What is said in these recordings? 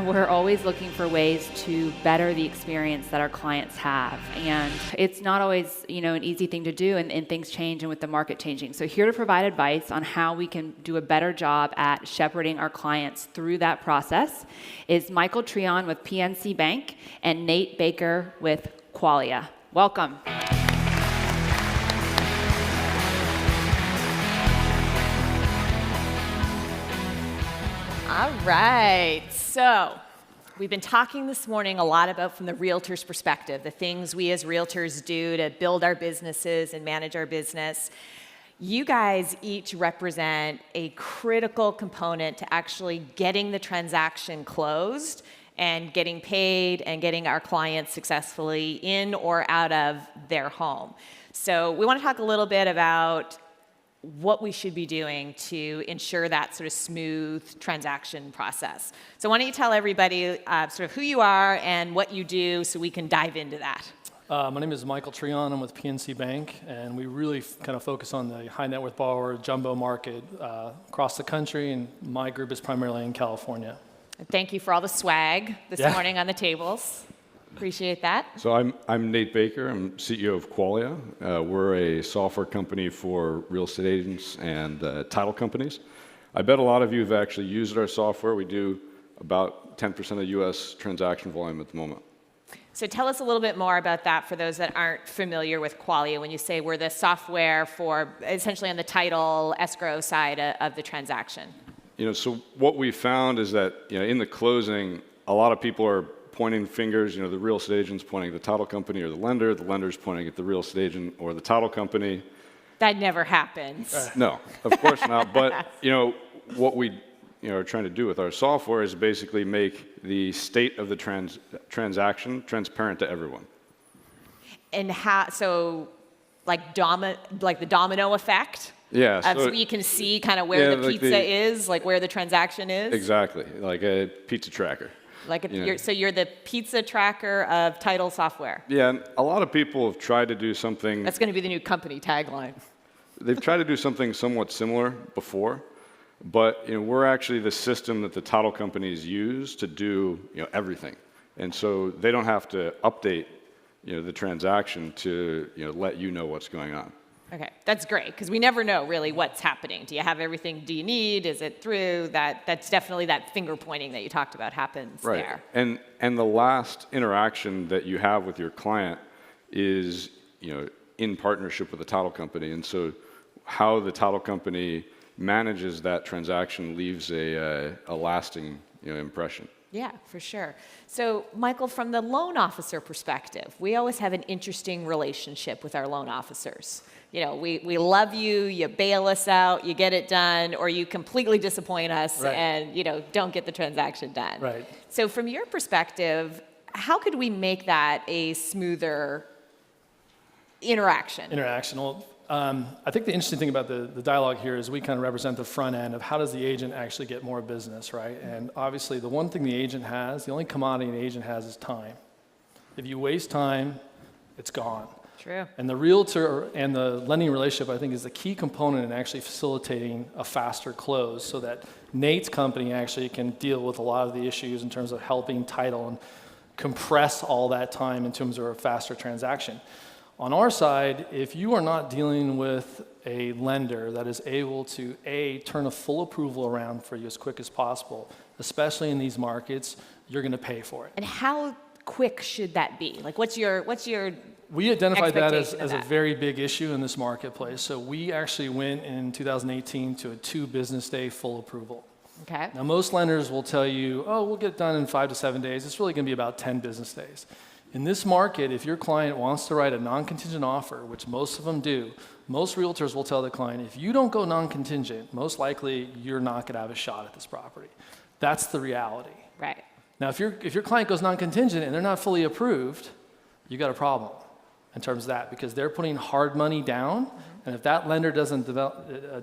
We're always looking for ways to better the experience that our clients have. And it's not always, an easy thing to do, and things change and with the market changing. So here to provide advice on how we can do a better job at shepherding our clients through that process is Michael Treon with PNC Bank and Nate Baker with Qualia. Welcome. All right, so we've been talking this morning a lot about from the realtor's perspective, the things we as realtors do to build our businesses and manage our business. You guys each represent a critical component to actually getting the transaction closed and getting paid and getting our clients successfully in or out of their home. So we want to talk a little bit about what we should be doing to ensure that sort of smooth transaction process. So why don't you tell everybody sort of who you are and what you do so we can dive into that. My name is Michael Treon. I'm with PNC Bank, and we really kind of focus on the high net worth borrower jumbo market across the country, and my group is primarily in California. And thank you for all the swag this morning on the tables. Appreciate that. So I'm Nate Baker. I'm CEO of Qualia. We're a software company for real estate agents and title companies. I bet a lot of you have actually used our software. We do about 10% of U.S. transaction volume at the moment. So tell us a little bit more about that for those that aren't familiar with Qualia when you say we're the software for essentially on the title escrow side of the transaction. So what we found is that in the closing, a lot of people are pointing fingers, the real estate agent's pointing at the title company or the lender's pointing at the real estate agent or the title company. That never happens. No, of course not. But, what we are trying to do with our software is basically make the state of the transaction transparent to everyone. And how, so like the domino effect? Yeah. So you can see kind of where the pizza is, like where the transaction is? Exactly, like a pizza tracker. So you're the pizza tracker of title software. Yeah, and a lot of people have tried to do something. That's going to be the new company tagline. They've tried to do something somewhat similar before, but we're actually the system that the title companies use to do everything, and so they don't have to update the transaction to let you know what's going on. Okay, that's great, because we never know really what's happening. Do you have everything? Do you need? Is it through? That's definitely that finger pointing that you talked about happens there. And the last interaction that you have with your client is in partnership with the title company, and so how the title company manages that transaction leaves a lasting impression. Yeah, for sure. So, Michael, from the loan officer perspective, we always have an interesting relationship with our loan officers. We love you, you bail us out, you get it done, or you completely disappoint us and, don't get the transaction done. Right. So from your perspective, how could we make that a smoother interaction? Well, I think the interesting thing about the dialogue here is we kind of represent the front end of how does the agent actually get more business, right? And obviously the one thing the agent has, the only commodity an agent has is time. If you waste time, it's gone. True. And the realtor and the lending relationship, I think, is the key component in actually facilitating a faster close so that Nate's company actually can deal with a lot of the issues in terms of helping title and compress all that time in terms of a faster transaction. On our side, if you are not dealing with a lender that is able to, turn a full approval around for you as quick as possible, especially in these markets, you're going to pay for it. And how quick should that be? Like, what's your We identified that as expectation of a very big issue in this marketplace. So we actually went in 2018 to a 2 business day full approval. Okay. Now, most lenders will tell you, we'll get it done in 5 to 7 days. It's really going to be about 10 business days. In this market, if your client wants to write a non-contingent offer, which most of them do, most realtors will tell the client, if you don't go non-contingent, most likely you're not going to have a shot at this property. That's the reality. Right. Now, if your client goes non-contingent and they're not fully approved, you got a problem in terms of that, because they're putting hard money down, and if that lender doesn't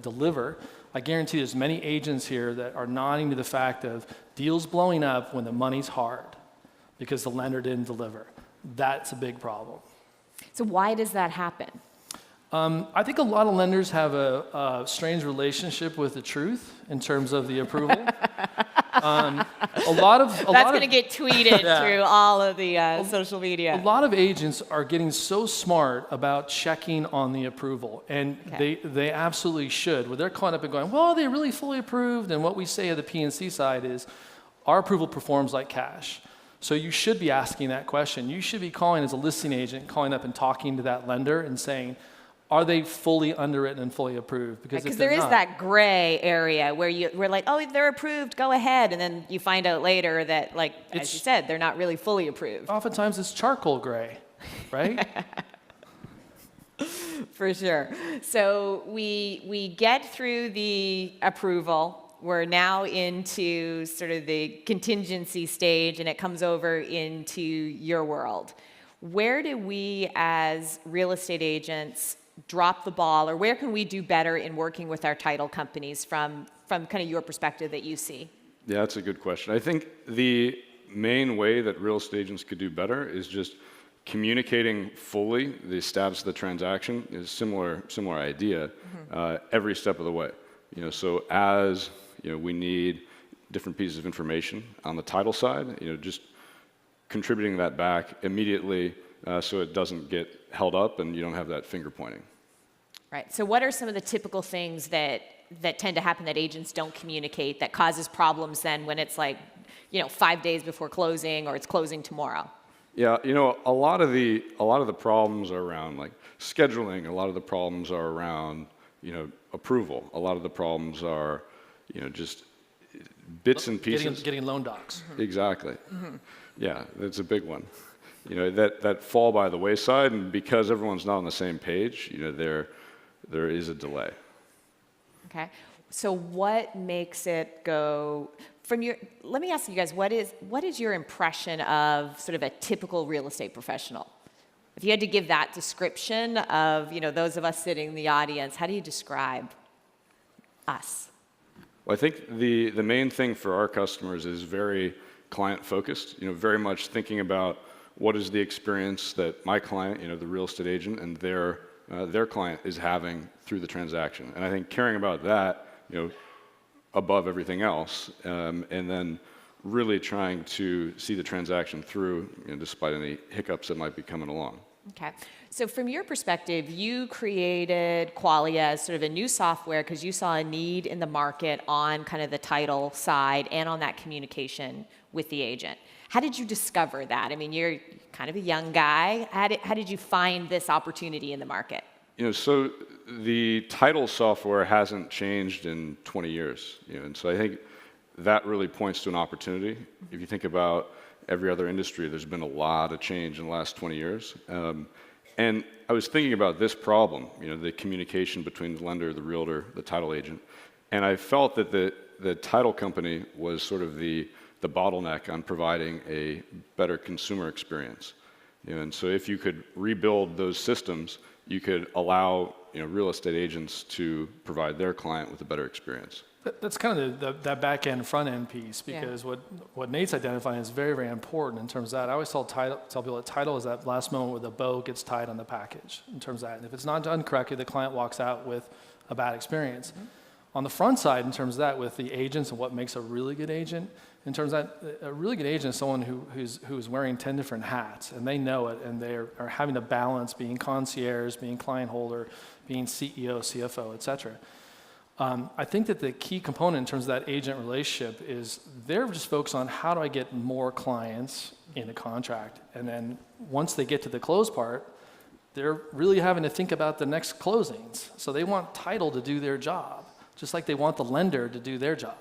deliver, I guarantee there's many agents here that are nodding to the fact of deals blowing up when the money's hard because the lender didn't deliver. That's a big problem. So why does that happen? I think a lot of lenders have a strange relationship with the truth in terms of the approval. That's going to get tweeted through all of the social media. A lot of agents are getting so smart about checking on the approval, and they absolutely should. Where they're calling up and going, well, are they really fully approved? And what we say at the PNC side is, our approval performs like cash. So you should be asking that question. You should be calling as a listing agent, calling up and talking to that lender and saying, are they fully underwritten and fully approved? Because there is that gray area where we're like, oh, they're approved, go ahead. And then you find out later that, like, as you said, they're not really fully approved. Oftentimes it's charcoal gray, right? For sure. So we get through the approval. We're now into sort of the contingency stage, and it comes over into your world. Where do we as real estate agents drop the ball, or where can we do better in working with our title companies from kind of your perspective that you see? Yeah, that's a good question. I think the main way that real estate agents could do better is just communicating fully the status of the transaction. Is similar idea every step of the way. So as we need different pieces of information on the title side, just contributing that back immediately so it doesn't get held up and you don't have that finger pointing. Right. So what are some of the typical things that tend to happen that agents don't communicate that causes problems then when it's like, 5 days before closing or it's closing tomorrow? Yeah, a lot of the problems are around like scheduling. A lot of the problems are around, approval. A lot of the problems are, just bits and pieces. Getting loan docs. Exactly. Yeah, that's a big one. That fall by the wayside, and because everyone's not on the same page, there is a delay. Okay. So what makes it go let me ask you guys, what is your impression of sort of a typical real estate professional? If you had to give that description of, those of us sitting in the audience, how do you describe us? Well, I think the main thing for our customers is very client-focused, very much thinking about what is the experience that my client, the real estate agent, and their client is having through the transaction. And I think caring about that, above everything else, and then really trying to see the transaction through, despite any hiccups that might be coming along. Okay. So from your perspective, you created Qualia as sort of a new software because you saw a need in the market on kind of the title side and on that communication with the agent. How did you discover that? I mean, you're kind of a young guy. How did you find this opportunity in the market? So the title software hasn't changed in 20 years, and so I think that really points to an opportunity. If you think about every other industry, there's been a lot of change in the last 20 years. And I was thinking about this problem, the communication between the lender, the realtor, the title agent, and I felt that the title company was sort of the bottleneck on providing a better consumer experience. And so if you could rebuild those systems, you could allow real estate agents to provide their client with a better experience. That's kind of that back end, front end piece, because what Nate's identifying is very, very important in terms of that. I always tell people that title is that last moment where the bow gets tied on the package in terms of that. And if it's not done correctly, the client walks out with a bad experience. On the front side, in terms of that, with the agents and what makes a really good agent, in terms of that, a really good agent is someone who's wearing 10 different hats, and they know it, and they are having to balance being concierge, being client holder, being CEO, CFO, et cetera. I think that the key component in terms of that agent relationship is they're just focused on how do I get more clients in the contract, and then once they get to the close part, they're really having to think about the next closings. So they want title to do their job, just like they want the lender to do their job.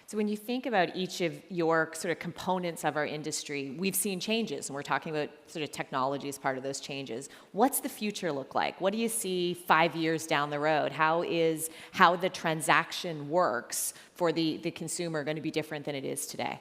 So when you think about each of your sort of components of our industry, we've seen changes, and we're talking about sort of technology as part of those changes. What's the future look like? What do you see 5 years down the road? How the transaction works for the consumer going to be different than it is today?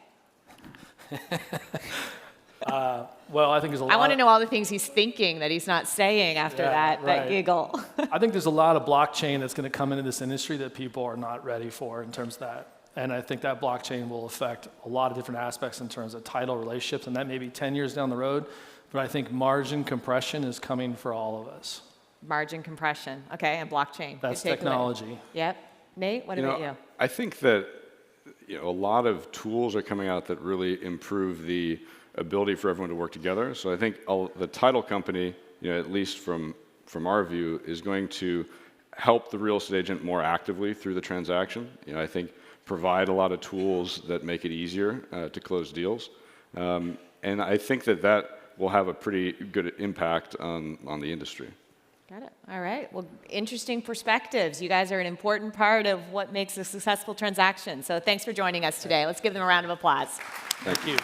Well, I think there's a lot. I want to know all the things he's thinking that he's not saying after that giggle. I think there's a lot of blockchain that's going to come into this industry that people are not ready for in terms of that. And I think that blockchain will affect a lot of different aspects in terms of title relationships, and that may be 10 years down the road. But I think margin compression is coming for all of us. Margin compression, okay, and blockchain. That's technology. Yep. Nate, what about you? I think that, a lot of tools are coming out that really improve the ability for everyone to work together. So I think the title company, at least from our view, is going to help the real estate agent more actively through the transaction. I think provide a lot of tools that make it easier to close deals. And I think that will have a pretty good impact on the industry. Got it. All right. Well, interesting perspectives. You guys are an important part of what makes a successful transaction. So thanks for joining us today. Let's give them a round of applause. Thank you.